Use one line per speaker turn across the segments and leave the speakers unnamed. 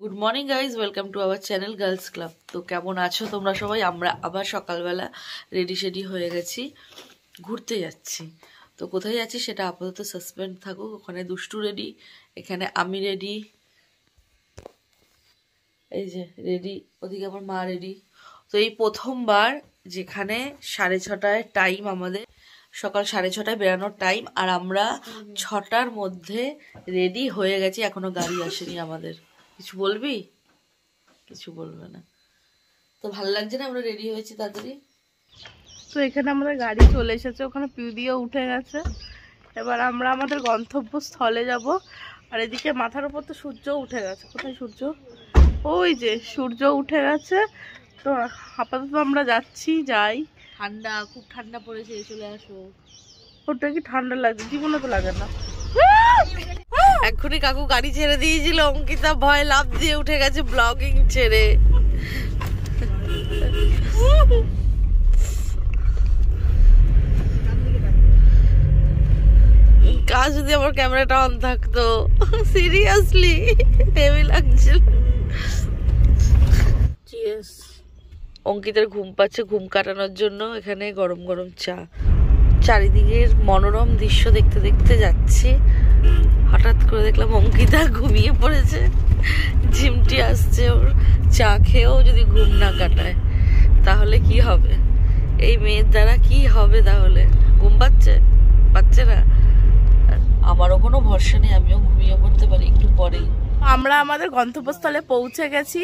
Good morning guys, welcome to our channel girls club. তো কেমন আছো তোমরা সবাই? আমরা আবার সকালবেলা রেডি হয়ে গেছি, ঘুরতে যাচ্ছি। তো কোথায় যাচ্ছি সেটা আপাতত সাসপেন্ড থাকুক। ওখানে দুষ্টু রেডি, এখানে আমি রেডি, এই যে রেডি, ওদিকে আমার মা রেডি। তো এই প্রথমবার যেখানে 6:30 টাইম, আমাদের সকাল 6:30 বেরানোর টাইম, আর আমরা 6টার মধ্যে রেডি হয়ে গেছি। এখনো গাড়ি আসেনি আমাদের। কিছু বলবি? কিছু বলবে না। তো ভালো লাগছে না আমরা রেডি হয়েছি তাড়াতাড়ি?
তো এখানে আমাদের গাড়ি চলে এসেছে, ওখানে পিউদিও উঠে গেছে। এবার আমরা আমাদের গন্তব্যস্থলে যাব। আর এদিকে মাথার উপর তো সূর্য উঠে গেছে। কোথায় সূর্য? ওই যে সূর্য উঠে গেছে। তো আপাতত আমরা যাই।
ঠান্ডা, খুব ঠান্ডা পড়েছে, চলে আসো।
ওটা কি ঠান্ডা লাগছে? জীবনে তো লাগে না।
এক্ষুনি কাকু গাড়ি ছেড়ে দিয়েছিল, অঙ্কিতা ভয় লাফ দিয়ে উঠে গেছে ব্লগিং ছেড়ে। কাজ যদি আমার ক্যামেরাটা অন থাকতো, সিরিয়াসলি হেভি লাগছিল। অঙ্কিতার ঘুম পাচ্ছে, ঘুম কাটানোর জন্য এখানে গরম গরম চা। চারিদিকের মনোরম দৃশ্য দেখতে দেখতে যাচ্ছি। হঠাৎ করে দেখলাম অঙ্কিতা ঘুমিয়ে পড়েছে। ঝিমটি আসছে ওর। চা খেয়েও যদি ঘুম না কাটায় তাহলে কি হবে? এই মেয়ের দ্বারা কি হবে তাহলে? ঘুম পাচ্ছে না। আমারও কোনো ভরসা নেই, আমিও ঘুমিয়ে পড়তে পারি একটু পরেই।
আমরা আমাদের গন্তব্যস্থলে পৌঁছে গেছি।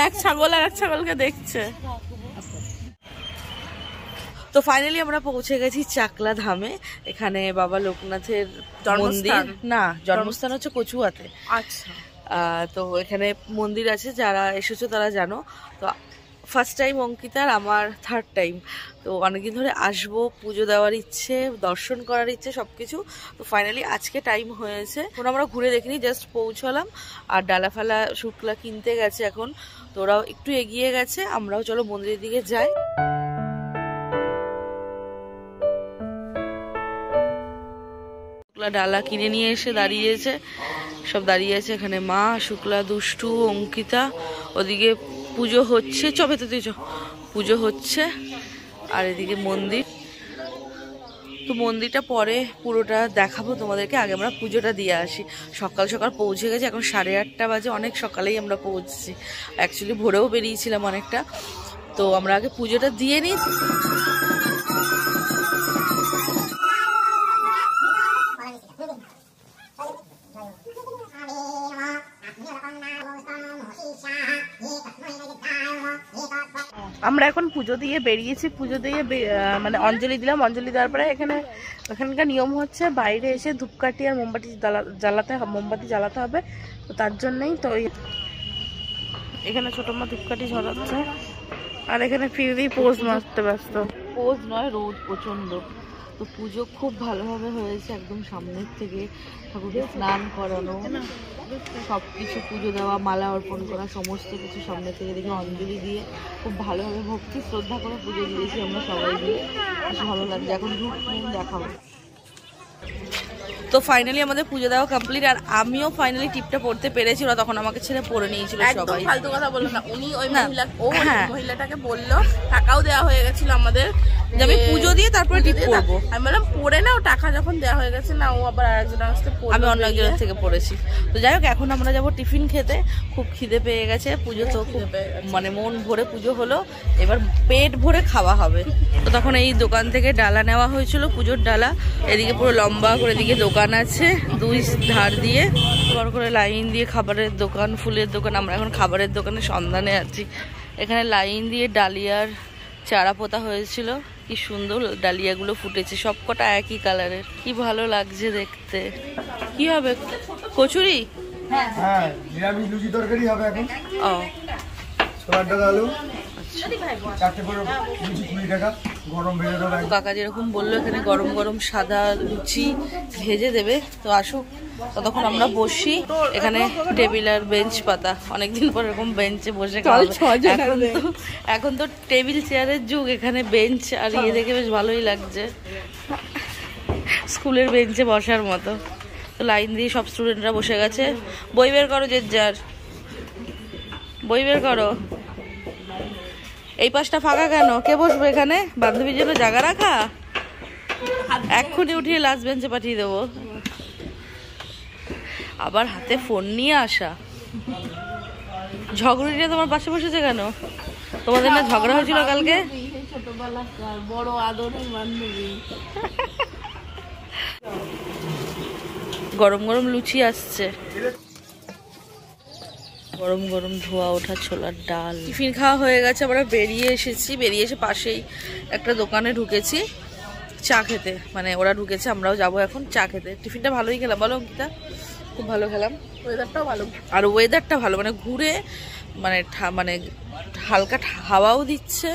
এক ছাগল আর এক ছাগলকে দেখছে।
তো ফাইনালি আমরা পৌঁছে গেছি চাকলা ধামে। এখানে বাবা লোকনাথের মন্দির, না জন্মস্থান হচ্ছে কচুয়াতে।
আচ্ছা।
তো এখানে মন্দির আছে, যারা এসেছো তারা জানো। তো ফার্স্ট টাইম অঙ্কিতার, আমার থার্ড টাইম। তো অনেকদিন ধরে আসবো, পুজো দেওয়ার ইচ্ছে, দর্শন করার ইচ্ছে, সবকিছু। তো ফাইনালি আজকে টাইম হয়েছে। এখন আমরা ঘুরে দেখিনি, জাস্ট পৌঁছলাম। আর ডালা ফালা শুকলা কিনতে গেছে এখন। তো ওরাও একটু এগিয়ে গেছে, আমরাও চলো মন্দিরের দিকে যাই। ডালা কিনে নিয়ে এসে দাঁড়িয়েছে, সব দাঁড়িয়েছে এখানে। মা, শুক্লা, দুষ্টু, অঙ্কিতা। ওদিকে পুজো হচ্ছে, পুজো হচ্ছে। আর এদিকে মন্দির। তো মন্দিরটা পরে পুরোটা দেখাবো তোমাদেরকে, আগে আমরা পুজোটা দিয়ে আসি। সকাল সকাল পৌঁছে গেছি, এখন 8:30 বাজে। অনেক সকালেই আমরা পৌঁছেছি, অ্যাকচুয়ালি ভোরেও বেরিয়েছিলাম অনেকটা। তো আমরা আগে পুজোটা দিয়ে নিই।
আমরা এখন পুজো দিয়ে বেরিয়েছি। পুজো দিয়ে মানে অঞ্জলি দিলাম। অঞ্জলি দেওয়ার পরে এখানকার নিয়ম হচ্ছে বাইরে এসে ধূপকাঠি আর মোমবাতি জ্বালাতে হবে। তো তার জন্যই তো এখানে ছোট মা ধূপকাঠি ঝরাচ্ছে। আর এখানে ফিরদি পোজ মারতে ব্যস্ত।
পোজ নয়, রোদ প্রচন্ড। তো পুজো খুব ভালোভাবে হয়েছে, একদম সামনের থেকে ঠাকুরকে স্নান করানো, সবকিছু পুজো দেওয়া, মালা অর্পণ করা, সমস্ত কিছু সামনে থেকে দেখে অঞ্জলি দিয়ে খুব ভালোভাবে ভক্তি শ্রদ্ধা করে পুজো দিয়েছি আমরা সবাই মিলে। বেশ ভালো লাগছে। এখন দেখাবো। তো ফাইনালি আমাদের পুজো দেওয়া কমপ্লিট। আর আমিও ফাইনালি টিপটা পড়তে পেরেছি। ওরা তখন আমাকে ছেড়ে পড়ে নিয়েছিল সবাই।
ফালতু কথা বললো না, উনি ওই মহিলাটাকে বললো, টাকাও দেওয়া হয়ে গেছিল আমাদের,
যে আমি পুজো দিয়ে তারপরে টিপ পড়বো।
আমি বললাম পড়ে নাও, টাকা যখন দেওয়া হয়ে গেছে না। ও আবার আরেকজনের কাছে পড়লো,
আমি অন্য একজনের থেকে পড়েছি। তো যাই হোক, এখন আমরা যাবো টিফিন খেতে। খুব খিদে পেয়ে গেছে। পুজো তো খুব মানে মন ভরে পুজো হলো, এবার পেট ভরে খাওয়া হবে। তো তখন এই দোকান থেকে ডালা নেওয়া হয়েছিল, পুজোর ডালা। এদিকে পুরো লম্বা করে এদিকে দোকান আছে, দুই ধার দিয়ে বড় করে লাইন দিয়ে খাবারের দোকান, ফুলের দোকান। আমরা এখন খাবারের দোকানের সন্ধানে আছি। এখানে লাইন দিয়ে ডালিয়ার চারা পোতা হয়েছিল, কি সুন্দর ডালিয়াগুলো ফুটেছে, সবকটা একই কালারের। কি ভালো লাগছে দেখতে। কি হবে? কচুরি?
হ্যাঁ, নিরামিষ লুচি তরকারি হবে এখন।
ও,
ছোলার ডাল আলু। চারটে করে লুচি 20 টাকা, গরম ভেজে দেবে।
কাকা যেরকম বললো এখানে গরম গরম সাদা লুচি ভেজে দেবে। তো আসুক, ততক্ষণ আমরা বসি। এখানে টেবিল আর বেঞ্চ পাতা, অনেকদিন পর এরকম বেঞ্চে বসে এখন তো টেবিল চেয়ারের যুগ। এখানে বেঞ্চ আর ইয়ে দেখে বেশ ভালোই লাগছে, স্কুলের বেঞ্চে বসার মতো। তো লাইন দিয়ে সব স্টুডেন্টরা বসে গেছে। বই বের করো যে যার। বই বের করো। এই পাশটা ফাঁকা কেন? কে বসবে এখানে? বান্ধবীর জন্য জায়গা রাখা? এক্ষুনি উঠিয়ে লাস্ট বেঞ্চে পাঠিয়ে দেবো। আবার হাতে ফোন নিয়ে আসা। ঝগড়িটা তোমার পাশে বসেছে কেন? তোমাদের না ঝগড়া হয়েছিল কালকে?
ছোটবেলাকার বড় আদরের বান্ধবী।
গরম গরম লুচি আসছে, গরম গরম ধোয়া ওঠা ছোলার ডাল। টিফিন খাওয়া হয়ে গেছে, আমরা বেরিয়ে এসেছি। বেরিয়ে এসে পাশেই একটা দোকানে ঢুকেছি চা খেতে, মানে ওরা ঢুকেছে, আমরাও যাবো এখন চা খেতে। টিফিনটা ভালোই খেলাম, বলো অঙ্কিতা? খুব ভালো খেলাম,
ওয়েদারটাও ভালো,
আর ওয়েদারটা ভালো, মানে ঘুরে মানে মানে হালকা হাওয়াও দিচ্ছে,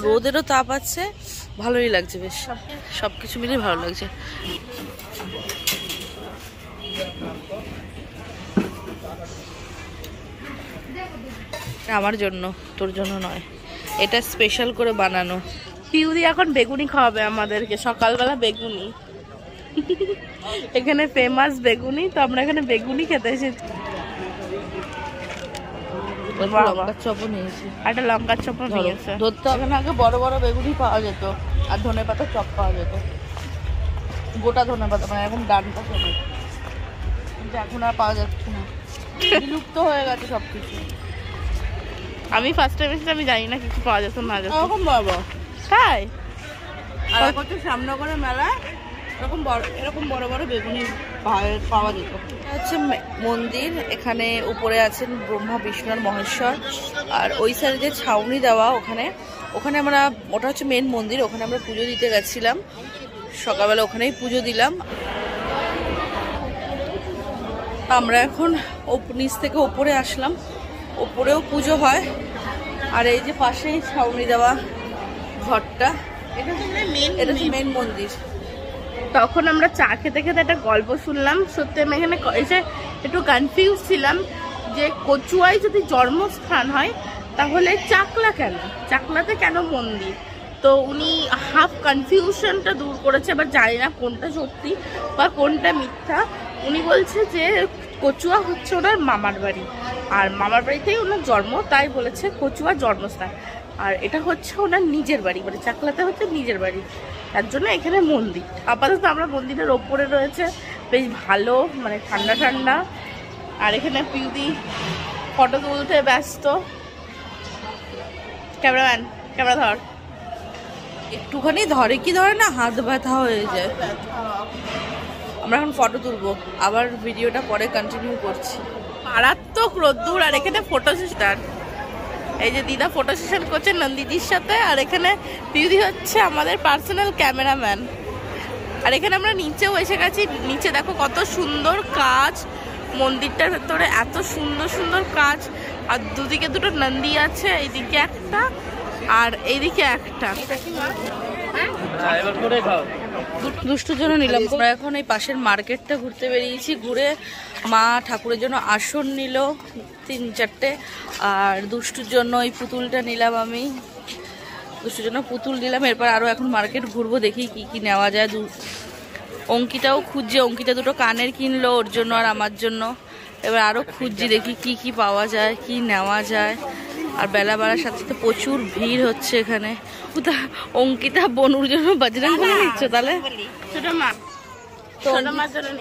রোদেরও তাপ আছে, ভালোই লাগছে, বেশ সবকিছু মিলে ভালো লাগছে। আমার জন্য, তোর জন্য নয়, এটা স্পেশাল করে বানানো।
পিউদি এখন বেগুনি খাওয়াবে আমাদেরকে, সকালবেলা বেগুনি। এখানে ফেমাস বেগুনি, তো আমরা এখানে বেগুনি খেতে এসেছি।
লঙ্কার চপও নিয়েছি,
একটা লঙ্কার চপ নিয়েছে।
ধরতে হবে না, আগে বড় বড় বেগুনি পাওয়া যেত আর ধনে পাতা চপ পাওয়া যেত, গোটা ধনে পাতা, মানে এখন ডানটা সমেত, কিন্তু এখন আর পাওয়া যাচ্ছে না, বিলুপ্ত হয়ে গেছে সবকিছু।
আমি ফার্স্ট টাইম এসেছি, আমি জানি না কিছু পাওয়া যেত না যেত।
এরকম বড়,
তাই
আর এখন তো সামনগরে মেলা, এরকম বড় বড় বেগুনি পাওয়া যেত। হচ্ছে মন্দির, এখানে উপরে আছেন ব্রহ্মা বিষ্ণু আর মহেশ্বর, আর ওই সাইডে যে ছাউনি দেওয়া, ওখানে আমরা, ওটা হচ্ছে মেন মন্দির, ওখানে আমরা পুজো দিতে গেছিলাম সকালবেলা, ওখানেই পুজো দিলাম। আমরা এখন নিচ থেকে ওপরে আসলাম, ওপরেও পুজো হয়, আর এই যে পাশেই ছাউনি দেওয়া ঘরটা, এটা মেন মন্দির।
তখন আমরা চা খেতে খেতে একটা গল্প শুনলাম, সত্যি আমি এখানে এসে একটু কনফিউজ ছিলাম যে কচুয়ায় যদি জন্মস্থান হয় তাহলে চাকলা কেন, চাকলাতে কেন মন্দির? তো উনি হাফ কনফিউশনটা দূর করেছে, এবার জানি না কোনটা সত্যি বা কোনটা মিথ্যা। উনি বলছে যে কচুয়া হচ্ছে ওনার মামার বাড়ি, আর মামার বাড়িতেই ওনার জন্ম, তাই বলেছে কচুয়া জন্মস্থান, আর এটা হচ্ছে ওনার নিজের বাড়ি, মানে চাকলাতে হচ্ছে নিজের বাড়ি, তার জন্য এখানে মন্দির। আপাতত আমরা মন্দিরের ওপরে রয়েছে, বেশ ভালো, মানে ঠান্ডা ঠান্ডা। আর এখানে পিউদি ফটো তুলতে ব্যস্ত। ক্যামেরাম্যান, ক্যামেরা ধর।
একটুখানি ধরে কি ধরে না, হাত ব্যথা হয়ে যায়। আমরা এখন ফটো তুলবো, আবার ভিডিওটা পরে কন্টিনিউ করছি।
মারাত্মক রোদ্দুর, আর এখানে ফটো সেশন, এই যে দিদা ফটো সেশন করছে নন্দিদির সাথে, আর এখানে পিউদি হচ্ছে আমাদের পার্সোনাল ক্যামেরাম্যান। আর এখানে আমরা নিচেও এসে গেছি, নিচে দেখো কত সুন্দর কাজ, মন্দিরটার ভেতরে এত সুন্দর সুন্দর কাজ, আর দুদিকে দুটো নন্দী আছে, এইদিকে একটা আর এইদিকে একটা।
দুষ্টুর জন্য নিলাম। আমরা এখন এই পাশের মার্কেটটা ঘুরতে বেরিয়েছি, ঘুরে মা ঠাকুরের জন্য আসন নিল 3-4টে, আর দুষ্টুর জন্য এই পুতুলটা নিলাম, আমি দুষ্টুর জন্য পুতুল নিলাম। এরপর আরও এখন মার্কেট ঘুরবো, দেখি কি কি নেওয়া যায়। অঙ্কিতাও খুঁজছে, অঙ্কিতা দুটো কানের কিনলো ওর জন্য আর আমার জন্য। এবার আরও খুঁজছি, দেখি কি কি পাওয়া যায়, কি নেওয়া যায়। আর বেলা বাড়ার সাথে সাথে প্রচুর ভিড় হচ্ছে এখানে। অঙ্কিতা বনুর জন্য বাজরাং বলি নিচ্ছ তাহলে?
ছোট মা, ছোট মার জন্য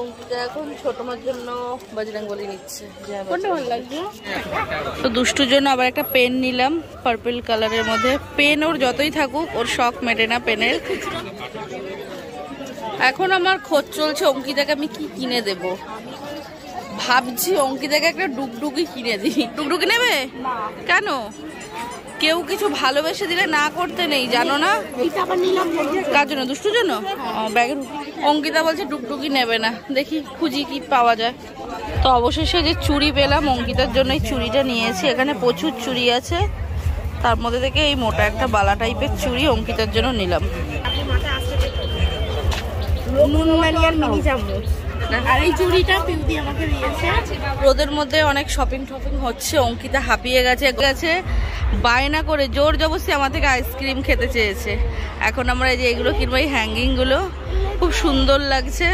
অঙ্কিতা এখন ছোট মার জন্য বাজরাং বলি নিচ্ছে।
কোনটা ভালো লাগছে?
তো দুষ্টুর জন্য আবার একটা পেন নিলাম পার্পল কালারের মধ্যে। পেন ওর যতই থাকুক, ওর শখ মেটে না পেনের। এখন আমার খোঁজ চলছে অঙ্কিতাকে আমি কি কিনে দেব। ভাবছি অঙ্কিতাকে একটা ডুগডুগি কিনে দিই। ডুগডুগি নেবে? কেন? কেউ কিছু ভালোবেসে দিলে না করতে নেই, জানো না? কার জন্য? দুষ্টুর জন্য? ব্যাগের। অঙ্কিতা বলছে ডুগডুগি নেবে না, দেখি খুঁজি কি পাওয়া যায়। তো অবশেষে যে চুড়ি পেলাম, অঙ্কিতার জন্য এই চুড়িটা নিয়েছি। এখানে প্রচুর চুড়ি আছে, তার মধ্যে থেকে এই মোটা একটা বালা টাইপের চুড়ি অঙ্কিতার জন্য নিলাম।
আর এই চুড়িটা পিউদি আমাকে দিয়েছে।
রোদের মধ্যে অনেক শপিং টপিং হচ্ছে, অঙ্কিতা হাঁপিয়ে গেছে, বায়না করে জোর জবরদস্তি আমার থেকে আইসক্রিম খেতে চেয়েছে। এখন আমরা এই যে এগুলো কিনবো, এই হ্যাঙ্গিং গুলো খুব সুন্দর লাগছে।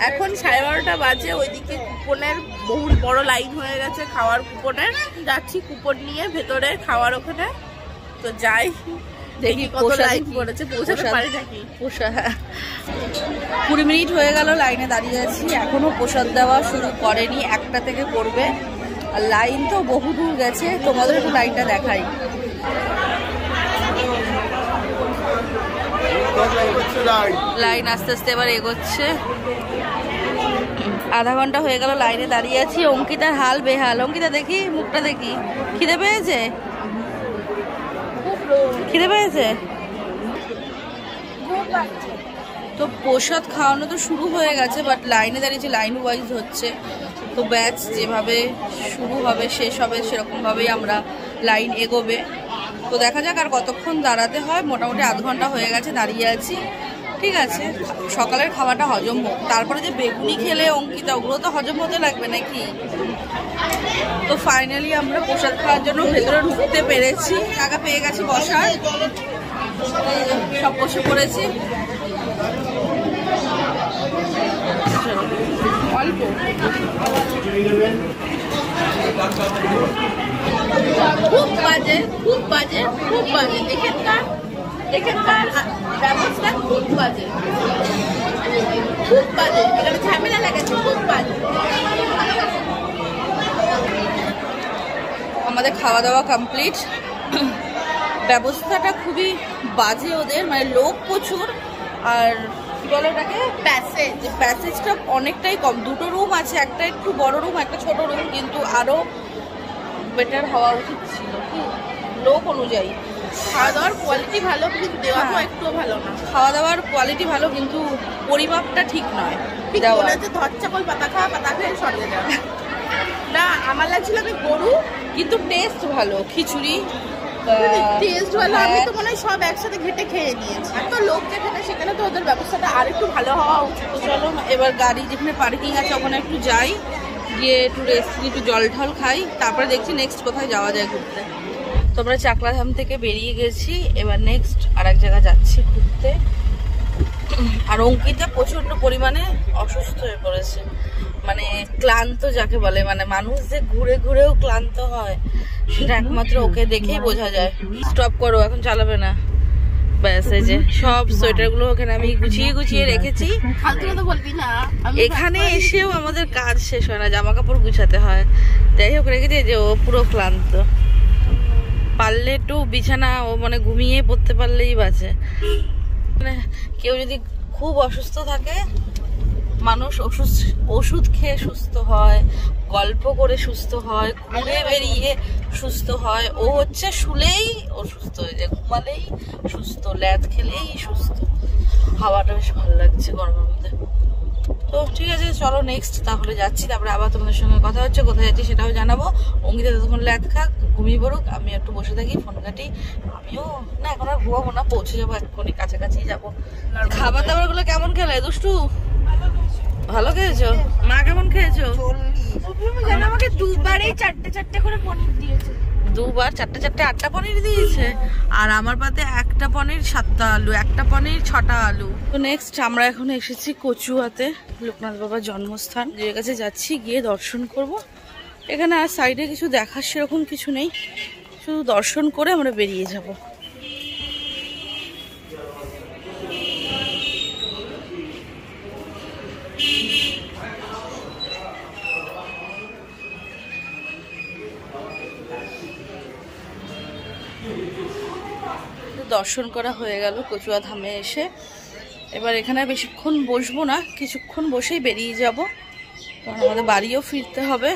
এখন 12:30 বাজে। ওইদিকে কুপনের বহু বড় লাইন হয়ে গেছে খাওয়ার কুপনের। যাচ্ছি কুপন নিয়ে ভেতরে খাওয়ার ওখানে। তো যাই দেখি কত লাইন পড়েছে, পৌঁছাতে পারি নাকি।
20 মিনিট হয়ে গেল লাইনে দাঁড়িয়ে আছি, এখনো প্রসাদ দেওয়া শুরু করেনি, 1টা থেকে করবে। আর লাইন তো বহু দূর গেছে, তোমাদের একটু লাইনটা দেখাই। লাইন আস্তে আস্তে এবার এগোচ্ছে। আধা ঘন্টা হয়ে গেল লাইনে দাঁড়িয়ে আছি। অঙ্কিতার হাল বেহাল। অঙ্কিতা দেখি মুখটা দেখি। খিদে পেয়েছে? খিদে পেয়েছে? তো প্রসাদ খাওয়ানো তো শুরু হয়ে গেছে, বাট লাইনে দাঁড়িয়েছে, লাইন ওয়াইজ হচ্ছে। তো ব্যাচ যেভাবে শুরু হবে শেষ হবে সেরকমভাবেই আমরা লাইন এগোবে। তো দেখা যাক আর কতক্ষণ দাঁড়াতে হয়। মোটামুটি আধ ঘন্টা হয়ে গেছে দাঁড়িয়ে আছি। ঠিক আছে, সকালের খাওয়াটা হজম হোক, তারপরে যে বেগুনি খেলে অঙ্কিতা ওগুলো তো হজম হতে লাগবে নাকি। তো ফাইনালি আমরা প্রসাদ খাওয়ার জন্য ভেতরে ঢুকতে পেরেছি, জায়গা পেয়ে গেছি বসার, সব বসে পড়েছি। অল্প
খুব বাজে, খুব বাজে, খুব বাজে। এখানকার ব্যবস্থা খুব বাজে, খুব বাজে। এখানে ঝামেলা লাগাচ্ছে, খুব বাজে।
আমাদের খাওয়া দাওয়া কমপ্লিট। ব্যবস্থাটা খুবই বাজে ওদের, মানে লোক প্রচুর। আর কি বলে ওটাকে, প্যাসেজটা অনেকটাই কম। 2টো রুম আছে, একটা একটু বড় রুম, একটা ছোট রুম, কিন্তু আরো বেটার হওয়া উচিত ছিল কি লোক অনুযায়ী।
খাওয়া দাওয়ার কোয়ালিটি ভালো, কিন্তু দেওয়াও একটু ভালো না।
খাওয়া দাওয়ার কোয়ালিটি ভালো, কিন্তু পরিমাপটা ঠিক নয়।
ধরচাকল পাতা খেয়ে সরিয়ে দেওয়া না। আমার লাগছিল আমি গরু,
কিন্তু টেস্ট ভালো। খিচুড়ি
টেস্ট ভালো। আমি তো মনে হয় সব একসাথে ঘেটে খেয়ে নিয়েছি। এত লোক যেখানে, সেখানে তো ওদের ব্যবস্থাটা আর একটু ভালো হওয়া উচিত।
চলো এবার গাড়ি যেখানে পার্কিং আছে ওখানে একটু যাই, গিয়ে একটু রেস্ট নিয়ে একটু জল ঢল খাই, তারপরে দেখছি নেক্সট কোথায় যাওয়া যায় ঘুরতে। তো আমরা চাকলাধাম থেকে বেরিয়ে গেছি, এবার নেক্সট আর এক জায়গায় যাচ্ছি ঘুরতে। আর অঙ্কিতা প্রচন্ড পরিমাণে অসুস্থ হয়ে পড়েছে, মানে ক্লান্ত যাকে বলে। মানে মানুষ যে ঘুরে ঘুরেও ক্লান্ত হয় সেটা একমাত্র ওকে দেখেই বোঝা যায়। স্টপ করো, এখন চালাবে না। ব্যাস, এই যে সব সোয়েটারগুলো ওখানে আমি গুছিয়ে রেখেছি। এখানে এসেও আমাদের কাজ শেষ হয় না, জামা কাপড় গুছাতে হয়। যাই হোক রেখেছি, যে ও পুরো ক্লান্ত। পারলে একটু বিছানা ও মানে ঘুমিয়ে পড়তে পারলেই বাঁচে। মানে কেউ যদি খুব অসুস্থ থাকে, মানুষ ওষুধ খেয়ে সুস্থ হয়, গল্প করে সুস্থ হয়, ঘুরে বেরিয়ে সুস্থ হয়। ও হচ্ছে শুলেই ও সুস্থ হয়ে যায়, ঘুমালেই সুস্থ, ল্যাদ খেলেই সুস্থ। হাওয়াটা বেশ ভালো লাগছে গরমের মধ্যে। তো ঠিক আছে, চলো নেক্সট তাহলে যাচ্ছি। তারপরে আবার তোমাদের সঙ্গে কথা হচ্ছে, কোথায় যাচ্ছি সেটাও জানাবো। অঙ্কিতা তখন ল্যাদ খাক, ঘুমিয়ে পড়ুক, আমি একটু বসে থাকি, ফোন ঘাটি। আমিও না, এখন আর ঘুমাবো না, পৌঁছে যাবো, এক্ষুনি কাছাকাছি যাবো। খাবার দাবার গুলো কেমন খেলে দুষ্টু? ভালো খেয়েছো? মা কেমন খেয়েছো?
আমাকে দুবারেই 4টে করে পনির দিয়েছে।
দুবার 4টে 8টা পনির দিয়েছে। আর আমার পাতে 1টা পনির 7টা আলু, 1টা পনির 6টা আলু। তো নেক্সট আমরা এখন এসেছি কচুয়াতে, লোকনাথ বাবার জন্মস্থান, যে কাছে যাচ্ছি, গিয়ে দর্শন করব। এখানে আর সাইডে কিছু দেখার সেরকম কিছু নেই, শুধু দর্শন করে আমরা বেরিয়ে যাব। দর্শন করা হয়ে গেল কচুয়া ধামে এসে। এবার এখানে বেশিক্ষণ বসবো না, কিছুক্ষণ বসেই বেরিয়ে যাব, কারণ আমাদের বাড়িও ফিরতে হবে।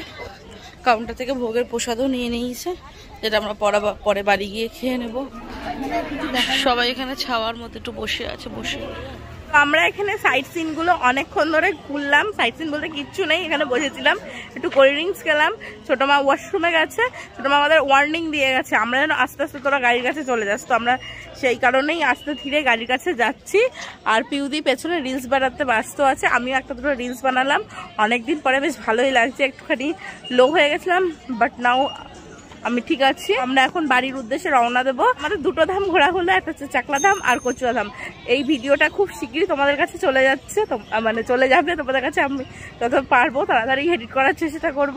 কাউন্টার থেকে ভোগের প্রসাদও নিয়ে নিয়েছে, যেটা আমরা পরে বাড়ি গিয়ে খেয়ে নেব। সবাই এখানে ছাওয়ার মধ্যে একটু বসে আছে, বসে।
আমরা এখানে সাইট সিন গুলো অনেকক্ষণ ধরে ঘুরলাম। সাইট সিন বলতে কিচ্ছু নেই, এখানে বসেছিলাম, একটু কোল্ড ড্রিঙ্কস খেলাম। ছোট মা ওয়াশরুমে গেছে, ছোট মা আমাদের ওয়ার্নিং দিয়ে গেছে আমরা যেন আস্তে আস্তে তোরা গাড়ির কাছে চলে যাস। তো আমরা সেই কারণেই আস্তে ধীরে গাড়ির কাছে যাচ্ছি। আর পিউদি পেছনে রিলস বানাতে ব্যস্ত আছে, আমিও একটা দুটো রিলস বানালাম। অনেকদিন পরে বেশ ভালোই লাগছে, একটুখানি লো হয়ে গেছিলাম, বাট নাও আমি ঠিক আছি। আমরা এখন বাড়ির উদ্দেশ্যে রওনা দেবো। আমাদের দুটো ধাম ঘোরা হলো, একটা হচ্ছে চাকলা ধাম আর কচুয়া ধাম। এই ভিডিওটা খুব শিগগিরই তোমাদের কাছে চলে যাচ্ছে, মানে চলে যাবে তোমাদের কাছে। আমি যত পারবো তাড়াতাড়ি এডিট করার চেষ্টা করব।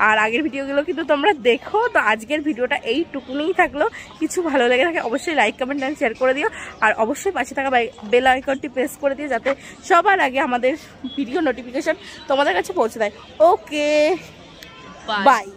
আর আগের ভিডিওগুলো কিন্তু তোমরা দেখো। তো আজকের ভিডিওটা এইটুকুনিই থাকলো। কিছু ভালো লেগে থাকে অবশ্যই লাইক কমেন্ট এন্ড শেয়ার করে দিও। আর অবশ্যই পাশে থাকা বেল আইকনটি প্রেস করে দিও, যাতে সবার আগে আমাদের ভিডিও নোটিফিকেশন তোমাদের কাছে পৌঁছে দেয়। ওকে, বাই।